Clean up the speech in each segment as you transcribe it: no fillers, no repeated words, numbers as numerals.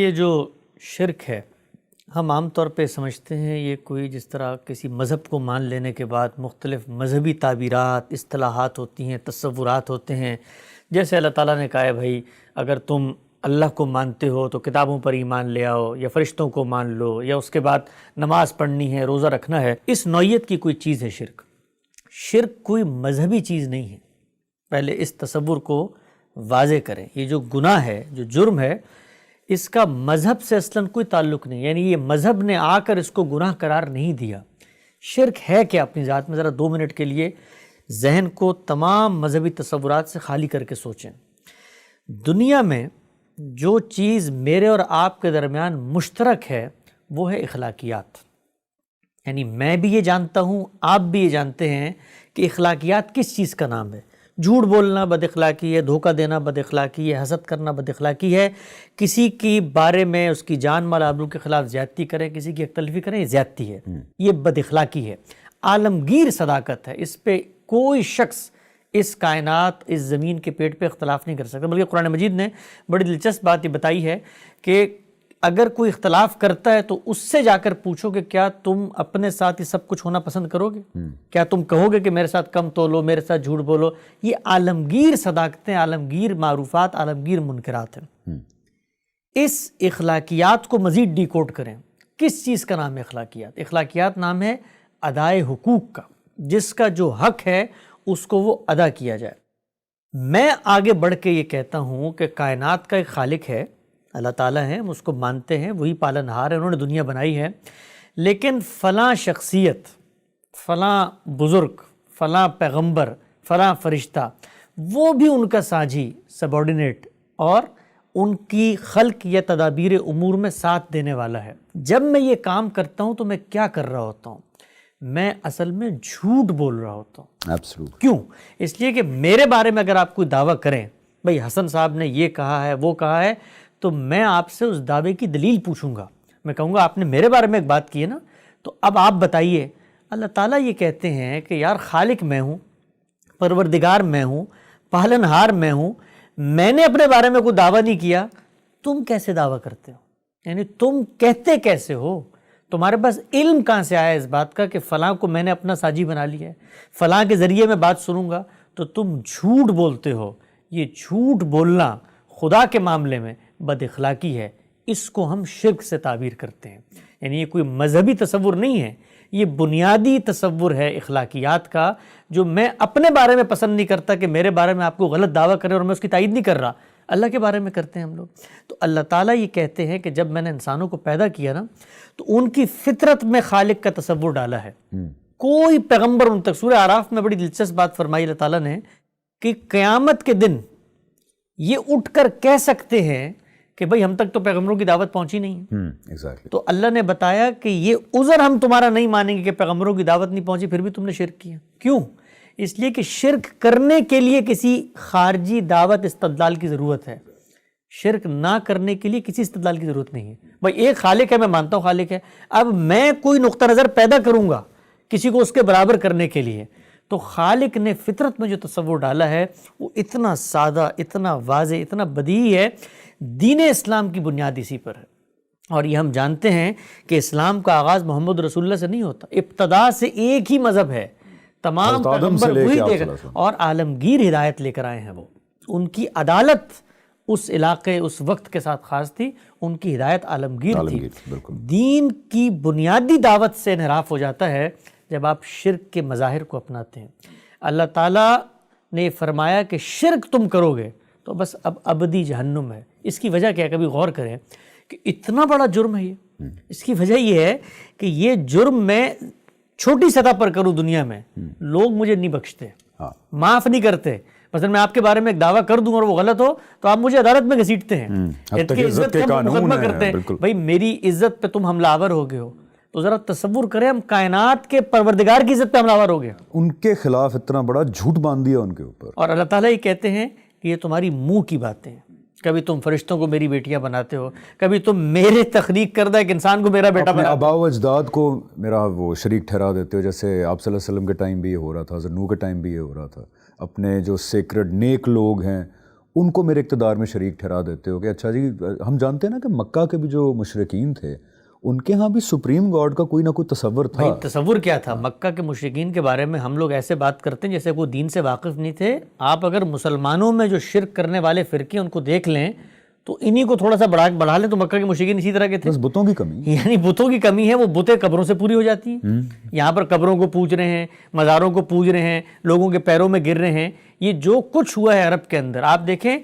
یہ جو شرک ہے ہم عام طور پہ سمجھتے ہیں یہ کوئی جس طرح کسی مذہب کو مان لینے کے بعد مختلف مذہبی تعبیرات، اصطلاحات ہوتی ہیں، تصورات ہوتے ہیں. جیسے اللہ تعالیٰ نے کہا ہے بھائی اگر تم اللہ کو مانتے ہو تو کتابوں پر ایمان لے آؤ، یا فرشتوں کو مان لو، یا اس کے بعد نماز پڑھنی ہے، روزہ رکھنا ہے. اس نوعیت کی کوئی چیز ہے شرک. شرک کوئی مذہبی چیز نہیں ہے. پہلے اس تصور کو واضح کریں. یہ جو گناہ ہے، جو جرم ہے، اس کا مذہب سے اصلاً کوئی تعلق نہیں. یعنی یہ مذہب نے آ کر اس کو گناہ قرار نہیں دیا. شرک ہے کیا اپنی ذات میں؟ ذرا 2 منٹ کے لیے ذہن کو تمام مذہبی تصورات سے خالی کر کے سوچیں. دنیا میں جو چیز میرے اور آپ کے درمیان مشترک ہے وہ ہے اخلاقیات. یعنی میں بھی یہ جانتا ہوں، آپ بھی یہ جانتے ہیں کہ اخلاقیات کس چیز کا نام ہے. جھوٹ بولنا بد اخلاقی ہے، دھوکہ دینا بد اخلاقی ہے، حسد کرنا بد اخلاقی ہے، کسی کی بارے میں اس کی جان مال آبرو کے خلاف زیادتی کریں، کسی کی تلفی کریں، یہ زیادتی ہے، یہ بد اخلاقی ہے. عالمگیر صداقت ہے، اس پہ کوئی شخص اس کائنات، اس زمین کے پیٹ پہ اختلاف نہیں کر سکتا. بلکہ قرآن مجید نے بڑی دلچسپ بات یہ بتائی ہے کہ اگر کوئی اختلاف کرتا ہے تو اس سے جا کر پوچھو کہ کیا تم اپنے ساتھ یہ سب کچھ ہونا پسند کرو گے؟ کیا تم کہو گے کہ میرے ساتھ کم تولو، میرے ساتھ جھوٹ بولو؟ یہ عالمگیر صداقتیں، عالمگیر معروفات، عالمگیر منکرات ہیں. اس اخلاقیات کو مزید ڈیکوڈ کریں. کس چیز کا نام ہے اخلاقیات؟ اخلاقیات نام ہے ادائے حقوق کا. جس کا جو حق ہے اس کو وہ ادا کیا جائے. میں آگے بڑھ کے یہ کہتا ہوں کہ کائنات کا ایک خالق ہے، اللہ تعالیٰ ہیں، ہم اس کو مانتے ہیں، وہی پالنہار ہے، انہوں نے دنیا بنائی ہے. لیکن فلاں شخصیت، فلاں بزرگ، فلاں پیغمبر، فلاں فرشتہ، وہ بھی ان کا ساجی، سبارڈینیٹ، اور ان کی خلق یا تدابیر امور میں ساتھ دینے والا ہے. جب میں یہ کام کرتا ہوں تو میں کیا کر رہا ہوتا ہوں؟ میں اصل میں جھوٹ بول رہا ہوتا ہوں. کیوں؟ اس لیے کہ میرے بارے میں اگر آپ کوئی دعویٰ کریں، بھئی حسن صاحب نے یہ کہا ہے، وہ کہا ہے، تو میں آپ سے اس دعوے کی دلیل پوچھوں گا. میں کہوں گا آپ نے میرے بارے میں ایک بات کی ہے نا، تو اب آپ بتائیے. اللہ تعالیٰ یہ کہتے ہیں کہ یار خالق میں ہوں، پروردگار میں ہوں، پالنہار میں ہوں، میں نے اپنے بارے میں کوئی دعویٰ نہیں کیا، تم کیسے دعویٰ کرتے ہو؟ یعنی تم کہتے کیسے ہو؟ تمہارے پاس علم کہاں سے آیا اس بات کا کہ فلاں کو میں نے اپنا ساجی بنا لیا ہے، فلاں کے ذریعے میں بات سنوں گا؟ تو تم جھوٹ بولتے ہو. یہ جھوٹ بولنا خدا کے معاملے میں بد اخلاقی ہے. اس کو ہم شرک سے تعبیر کرتے ہیں. یعنی یہ کوئی مذہبی تصور نہیں ہے، یہ بنیادی تصور ہے اخلاقیات کا، جو میں اپنے بارے میں پسند نہیں کرتا کہ میرے بارے میں آپ کو غلط دعویٰ کرے اور میں اس کی تائید نہیں کر رہا. اللہ کے بارے میں کرتے ہیں ہم لوگ. تو اللہ تعالیٰ یہ کہتے ہیں کہ جب میں نے انسانوں کو پیدا کیا نا تو ان کی فطرت میں خالق کا تصور ڈالا ہے. کوئی پیغمبر ان تک، سورہ اعراف میں بڑی دلچسپ بات فرمائی اللہ تعالیٰ نے کہ قیامت کے دن یہ اٹھ کر کہہ سکتے ہیں کہ بھئی ہم تک تو پیغمبروں کی دعوت پہنچی نہیں. تو اللہ نے بتایا کہ یہ عذر ہم تمہارا نہیں مانیں گے کہ پیغمبروں کی دعوت نہیں پہنچی پھر بھی تم نے شرک کیا. کیوں؟ اس لیے کہ شرک کرنے کے لیے کسی خارجی دعوت استدلال کی ضرورت ہے. شرک نہ کرنے کے لیے کسی استدلال کی ضرورت نہیں ہے. بھئی ایک خالق ہے، میں مانتا ہوں خالق ہے، اب میں کوئی نقطہ نظر پیدا کروں گا کسی کو اس کے برابر کرنے کے لیے، تو خالق نے فطرت میں جو تصور ڈالا ہے وہ اتنا سادہ، اتنا واضح، اتنا بدیہی ہے. دین اسلام کی بنیاد اسی پر ہے. اور یہ ہم جانتے ہیں کہ اسلام کا آغاز محمد رسول اللہ سے نہیں ہوتا. ابتدا سے ایک ہی مذہب ہے، تمام پیغمبر وہی دے کر اور عالمگیر ہدایت لے کر آئے ہیں. وہ ان کی عدالت اس علاقے، اس وقت کے ساتھ خاص تھی، ان کی ہدایت عالمگیر تھی. دین کی بنیادی دعوت سے انحراف ہو جاتا ہے جب آپ شرک کے مظاہر کو اپناتے ہیں. اللہ تعالیٰ نے فرمایا کہ شرک تم کرو گے تو بس اب ابدی جہنم ہے. اس کی وجہ کیا ہے؟ کبھی غور کریں کہ اتنا بڑا جرم ہے یہ. اس کی وجہ یہ ہے کہ یہ جرم میں چھوٹی سطح پر کروں دنیا میں، لوگ مجھے نہیں بخشتے، معاف نہیں کرتے. مثلا میں آپ کے بارے میں ایک دعویٰ کر دوں اور وہ غلط ہو تو آپ مجھے عدالت میں گھسیٹتے ہیں، عزت کا مقدمہ کرتے ہیں. بھائی میری عزت پہ تم حملہ آور ہو گئے ہو، تو ذرا تصور کریں ہم کائنات کے پروردگار کی عزت پہ حملہ آور ہو گئے، ان کے خلاف اتنا بڑا جھوٹ باندھ دیا ان کے اوپر. اور اللہ تعالیٰ یہ کہتے ہیں کہ یہ تمہاری منہ کی باتیں ہیں. کبھی تم فرشتوں کو میری بیٹیاں بناتے ہو، کبھی تم میرے تخلیق کردہ ایک انسان کو میرا بیٹا بناتے ہو، آباء و اجداد کو میرا وہ شریک ٹھہرا دیتے ہو. جیسے آپ صلی اللہ علیہ وسلم کے ٹائم بھی یہ ہو رہا تھا، حضرت نوح کے ٹائم بھی یہ ہو رہا تھا. اپنے جو سیکرڈ نیک لوگ ہیں ان کو میرے اقتدار میں شریک ٹھہرا دیتے ہو کہ اچھا جی ہم جانتے ہیں نا کہ مکہ کے بھی جو مشرکین تھے ان کے ہاں بھی سپریم گاڈ کا کوئی نہ کوئی تصور تھا. بھائی تصور کیا تھا مکہ کے مشرکین کے بارے میں؟ ہم لوگ ایسے بات کرتے ہیں جیسے وہ دین سے واقف نہیں تھے. آپ اگر مسلمانوں میں جو شرک کرنے والے فرقے ان کو دیکھ لیں تو انہی کو تھوڑا سا بڑھا لیں تو مکہ کے مشرکین اسی طرح کے تھے. بس بتوں کی کمی، یعنی بتوں کی کمی ہے، وہ بتیں قبروں سے پوری ہو جاتی ہیں. یہاں پر قبروں کو پوج رہے ہیں، مزاروں کو پوج رہے ہیں، لوگوں کے پیروں میں گر رہے ہیں. یہ جو کچھ ہوا ہے عرب کے اندر، آپ دیکھیں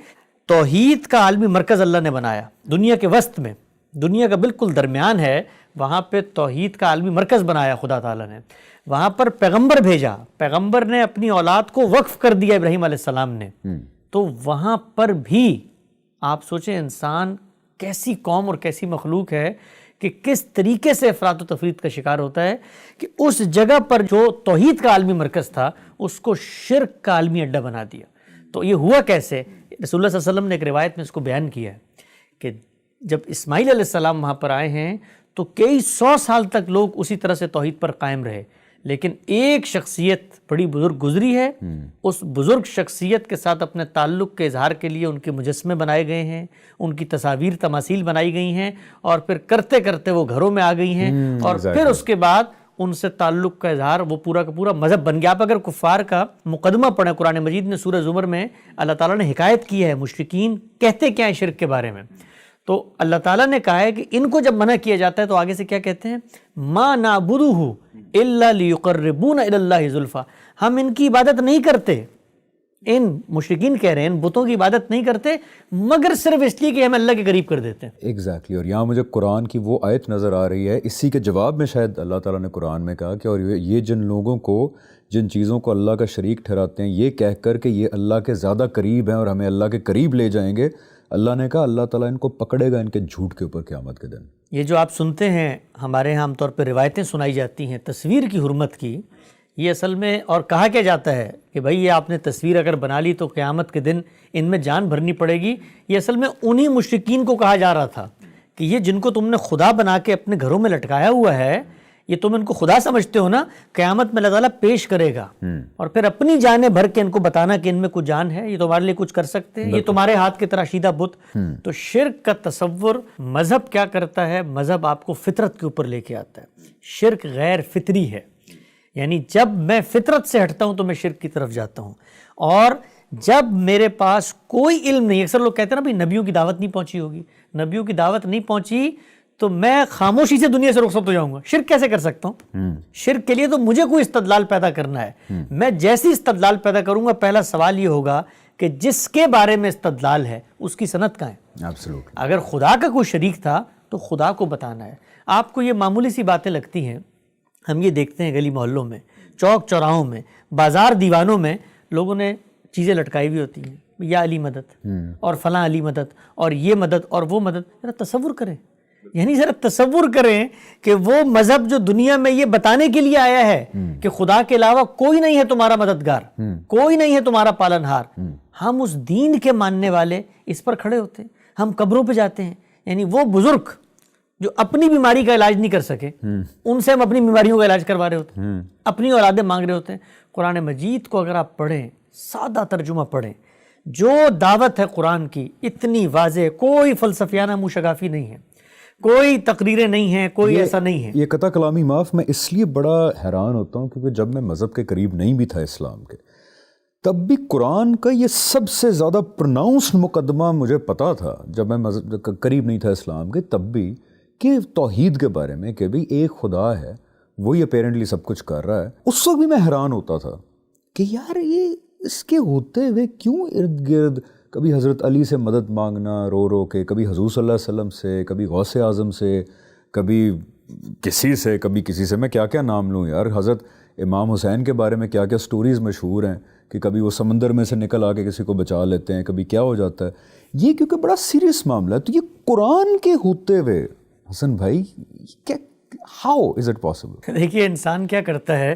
توحید کا عالمی مرکز اللہ نے بنایا دنیا کے وسط میں، دنیا کا بالکل درمیان ہے، وہاں پہ توحید کا عالمی مرکز بنایا خدا تعالیٰ نے. وہاں پر پیغمبر بھیجا، پیغمبر نے اپنی اولاد کو وقف کر دیا ابراہیم علیہ السلام نے. تو وہاں پر بھی آپ سوچیں انسان کیسی قوم اور کیسی مخلوق ہے کہ کس طریقے سے افراط و تفریط کا شکار ہوتا ہے کہ اس جگہ پر جو توحید کا عالمی مرکز تھا اس کو شرک کا عالمی اڈہ بنا دیا. تو یہ ہوا کیسے؟ رسول اللہ صلی اللہ علیہ وسلم نے ایک روایت میں اس کو بیان کیا ہے کہ جب اسماعیل علیہ السلام وہاں پر آئے ہیں تو کئی 100 سال تک لوگ اسی طرح سے توحید پر قائم رہے، لیکن ایک شخصیت بڑی بزرگ گزری ہے. اس بزرگ شخصیت کے ساتھ اپنے تعلق کے اظہار کے لیے ان کے مجسمے بنائے گئے ہیں، ان کی تصاویر تماثیل بنائی گئی ہیں، اور پھر کرتے کرتے وہ گھروں میں آ گئی ہیں، اور پھر اس کے بعد ان سے تعلق کا اظہار وہ پورا کا پورا مذہب بن گیا. آپ اگر کفار کا مقدمہ پڑھیں قرآن مجید میں سورہ زمر میں اللہ تعالیٰ نے حکایت کی ہے مشرکین کہتے کیا ہیں شرک کے بارے میں. تو اللہ تعالیٰ نے کہا ہے کہ ان کو جب منع کیا جاتا ہے تو آگے سے کیا کہتے ہیں؟ ما نعبدہ الا لیقربونا الی اللہ زلفیٰ. ہم ان کی عبادت نہیں کرتے، ان مشرکین کہہ رہے ہیں ان بتوں کی عبادت نہیں کرتے مگر صرف اس لیے کہ ہمیں اللہ کے قریب کر دیتے ہیں. ایگزیکٹلی. اور یہاں مجھے قرآن کی وہ آیت نظر آ رہی ہے، اسی کے جواب میں شاید اللہ تعالیٰ نے قرآن میں کہا کہ اور یہ جن لوگوں کو جن چیزوں کو اللہ کا شریک ٹھہراتے ہیں یہ کہہ کر کہ یہ اللہ کے زیادہ قریب ہیں اور ہمیں اللہ کے قریب لے جائیں گے، اللہ نے کہا اللہ تعالیٰ ان کو پکڑے گا ان کے جھوٹ کے اوپر قیامت کے دن. یہ جو آپ سنتے ہیں ہمارے ہاں عام طور پہ روایتیں سنائی جاتی ہیں تصویر کی حرمت کی، یہ اصل میں اور کہا کیا جاتا ہے کہ بھائی یہ آپ نے تصویر اگر بنا لی تو قیامت کے دن ان میں جان بھرنی پڑے گی. یہ اصل میں انہی مشرکین کو کہا جا رہا تھا کہ یہ جن کو تم نے خدا بنا کے اپنے گھروں میں لٹکایا ہوا ہے، یہ تم ان کو خدا سمجھتے ہو نا، قیامت میں اللہ تعالیٰ پیش کرے گا اور پھر اپنی جانیں بھر کے ان کو بتانا کہ ان میں کچھ جان ہے، یہ تمہارے لیے کچھ کر سکتے ہیں، یہ تمہارے ہاتھ کے تراشیدہ بت. تو شرک کا تصور مذہب کیا کرتا ہے؟ مذہب آپ کو فطرت کے اوپر لے کے آتا ہے. شرک غیر فطری ہے، یعنی جب میں فطرت سے ہٹتا ہوں تو میں شرک کی طرف جاتا ہوں. اور جب میرے پاس کوئی علم نہیں، اکثر لوگ کہتے ہیں نا بھائی نبیوں کی دعوت نہیں پہنچی ہوگی، نبیوں کی دعوت نہیں پہنچی تو میں خاموشی سے دنیا سے رخصت ہو جاؤں گا. شرک کیسے کر سکتا ہوں؟ شرک کے لیے تو مجھے کوئی استدلال پیدا کرنا ہے. میں جیسی استدلال پیدا کروں گا پہلا سوال یہ ہوگا کہ جس کے بارے میں استدلال ہے اس کی سند کہاں ہے؟ اگر خدا کا کوئی شریک تھا تو خدا کو بتانا ہے. آپ کو یہ معمولی سی باتیں لگتی ہیں، ہم یہ دیکھتے ہیں گلی محلوں میں، چوک چوراہوں میں، بازار دیوانوں میں لوگوں نے چیزیں لٹکائی ہوئی ہوتی ہیں، یا علی مدد اور فلاں علی مدد اور یہ مدد اور وہ مدد. ذرا تصور کریں، یعنی ذرا تصور کریں کہ وہ مذہب جو دنیا میں یہ بتانے کے لیے آیا ہے کہ خدا کے علاوہ کوئی نہیں ہے تمہارا مددگار، کوئی نہیں ہے تمہارا پالنہار، ہم اس دین کے ماننے والے اس پر کھڑے ہوتے ہیں. ہم قبروں پہ جاتے ہیں، یعنی وہ بزرگ جو اپنی بیماری کا علاج نہیں کر سکے ان سے ہم اپنی بیماریوں کا علاج کروا رہے ہوتے ہیں، اپنی اولادیں مانگ رہے ہوتے ہیں. قرآن مجید کو اگر آپ پڑھیں، سادہ ترجمہ پڑھیں، جو دعوت ہے قرآن کی اتنی واضح، کوئی فلسفیانہ موشگافی نہیں ہے، کوئی تقریریں نہیں ہیں، کوئی ایسا نہیں ہے. یہ قطع کلامی معاف، میں اس لیے بڑا حیران ہوتا ہوں کیونکہ جب میں مذہب کے قریب نہیں بھی تھا اسلام کے، تب بھی قرآن کا یہ سب سے زیادہ پروناؤنسڈ مقدمہ مجھے پتا تھا جب میں مذہب کے قریب نہیں تھا اسلام کے، تب بھی کہ توحید کے بارے میں کہ بھی ایک خدا ہے، وہی اپیرنٹلی سب کچھ کر رہا ہے. اس وقت بھی میں حیران ہوتا تھا کہ یار یہ اس کے ہوتے ہوئے کیوں ارد گرد کبھی حضرت علی سے مدد مانگنا رو رو کے، کبھی حضور صلی اللہ علیہ وسلم سے، کبھی غوث اعظم سے، کبھی کسی سے، کبھی کسی سے. میں کیا کیا نام لوں یار، حضرت امام حسین کے بارے میں کیا کیا سٹوریز مشہور ہیں کہ کبھی وہ سمندر میں سے نکل آ کے کسی کو بچا لیتے ہیں، کبھی کیا ہو جاتا ہے. یہ کیونکہ بڑا سیریس معاملہ ہے، تو یہ قرآن کے ہوتے ہوئے حسن بھائی ہاؤ از اٹ پاسبل؟ دیکھیے انسان کیا کرتا ہے،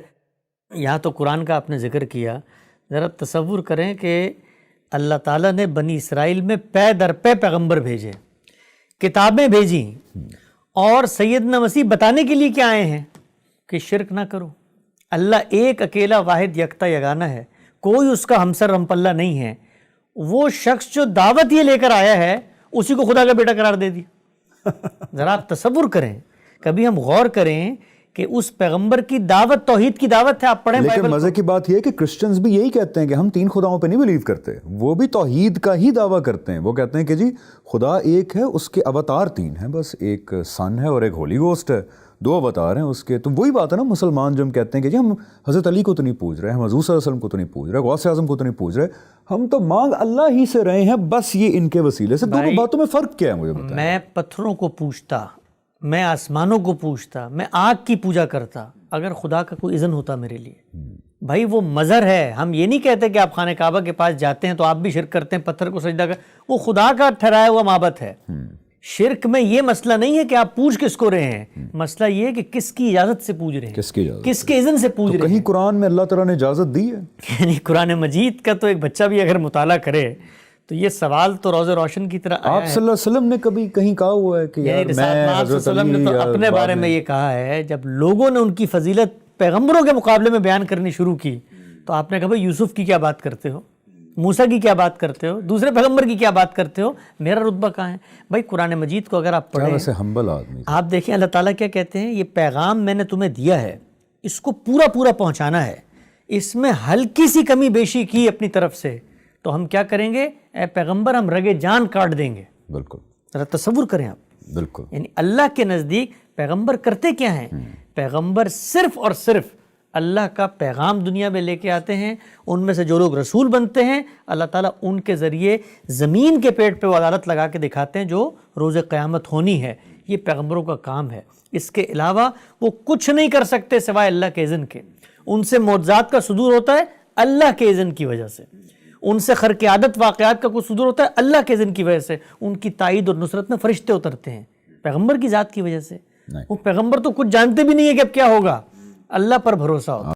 یہاں تو قرآن کا آپ نے ذکر کیا، ذرا تصور کریں کہ اللہ تعالیٰ نے بنی اسرائیل میں پے در پے پیغمبر بھیجے، کتابیں بھیجیں، اور سیدنا مسیح بتانے کے لیے کیا آئے ہیں کہ شرک نہ کرو. اللہ ایک اکیلا واحد یکتا یگانہ ہے، کوئی اس کا ہمسر ہم پلہ نہیں ہے. وہ شخص جو دعوت یہ لے کر آیا ہے اسی کو خدا کا بیٹا قرار دے دیا. ذرا آپ تصور کریں, کبھی ہم غور کریں کہ اس پیغمبر کی دعوت توحید کی دعوت ہے. آپ پڑھیں لیکن بائبل مزے کی بات یہ ہے کہ کرسچنز بھی یہی کہتے ہیں کہ ہم 3 خداؤں پہ نہیں بلیو کرتے, وہ بھی توحید کا ہی دعویٰ کرتے ہیں. وہ کہتے ہیں کہ جی خدا ایک ہے, اس کے اوتار 3 ہیں, بس ایک سن ہے اور ایک ہولی گوسٹ ہے, 2 اوتار ہیں اس کے. تو وہی بات ہے نا مسلمان جو ہم کہتے ہیں کہ جی ہم حضرت علی کو تو نہیں پوج رہے, ہم حضور صلی اللہ علیہ وسلم کو تو نہیں پوج رہے, غوث اعظم کو تو نہیں پوج رہے, ہم تو مانگ اللہ ہی سے رہے ہیں, بس یہ ان کے وسیلے سے. دونوں باتوں میں فرق کیا ہے مجھے بتائیں. میں پتھروں کو پوجتا, میں آسمانوں کو پوجتا, میں آگ کی پوجا کرتا اگر خدا کا کوئی اذن ہوتا میرے لیے. بھائی وہ مظہر ہے. ہم یہ نہیں کہتے کہ آپ خانہ کعبہ کے پاس جاتے ہیں تو آپ بھی شرک کرتے ہیں, پتھر کو سجدہ کر, وہ خدا کا ٹھہرایا ہوا معبد ہے. شرک میں یہ مسئلہ نہیں ہے کہ آپ پوج کس کو رہے ہیں, مسئلہ یہ ہے کہ کس کی اجازت سے پوج رہے ہیں, کس کی اجازت, کس کے اذن سے پوج رہے ہیں. کہیں قرآن میں اللہ تعالیٰ نے اجازت دی ہے؟ یعنی قرآن مجید کا تو ایک بچہ بھی اگر مطالعہ کرے تو یہ سوال تو روز روشن کی طرح آیا آپ صلی اللہ علیہ وسلم نے کبھی کہیں کہا ہوا ہے کہ یار میں حضرت وسلم نے علی تو یا اپنے بارے میں یہ کہا ہے, جب لوگوں نے ان کی فضیلت پیغمبروں کے مقابلے میں بیان کرنی شروع کی تو آپ نے کہا بھائی یوسف کی کیا بات کرتے ہو, موسیٰ کی کیا بات کرتے ہو, دوسرے پیغمبر کی کیا بات کرتے ہو, میرا رتبہ کہاں ہے؟ بھائی قرآن مجید کو اگر آپ پڑھیں, ویسے ہمبل آدمی, آپ دیکھیں اللہ تعالیٰ کیا کہتے ہیں, یہ پیغام میں نے تمہیں دیا ہے, اس کو پورا پہنچانا ہے, اس میں ہلکی سی کمی بیشی کی اپنی طرف سے تو ہم کیا کریں گے, اے پیغمبر ہم رگے جان کاٹ دیں گے. بالکل, ذرا تصور کریں آپ. بالکل. یعنی اللہ کے نزدیک پیغمبر کرتے کیا ہیں؟ پیغمبر صرف اور صرف اللہ کا پیغام دنیا میں لے کے آتے ہیں. ان میں سے جو لوگ رسول بنتے ہیں اللہ تعالیٰ ان کے ذریعے زمین کے پیٹ پہ وہ عدالت لگا کے دکھاتے ہیں جو روز قیامت ہونی ہے. یہ پیغمبروں کا کام ہے. اس کے علاوہ وہ کچھ نہیں کر سکتے سوائے اللہ کے اذن کے. ان سے معجزات کا صدور ہوتا ہے اللہ کے اذن کی وجہ سے, ان سے خرق عادت واقعات کا کوئی صدور ہوتا ہے اللہ کے اذن کی وجہ سے, ان کی تائید اور نصرت میں فرشتے اترتے ہیں پیغمبر کی ذات کی وجہ سے. وہ پیغمبر تو کچھ جانتے بھی نہیں ہے کہ اب کیا ہوگا, اللہ پر بھروسہ ہوتا ہے.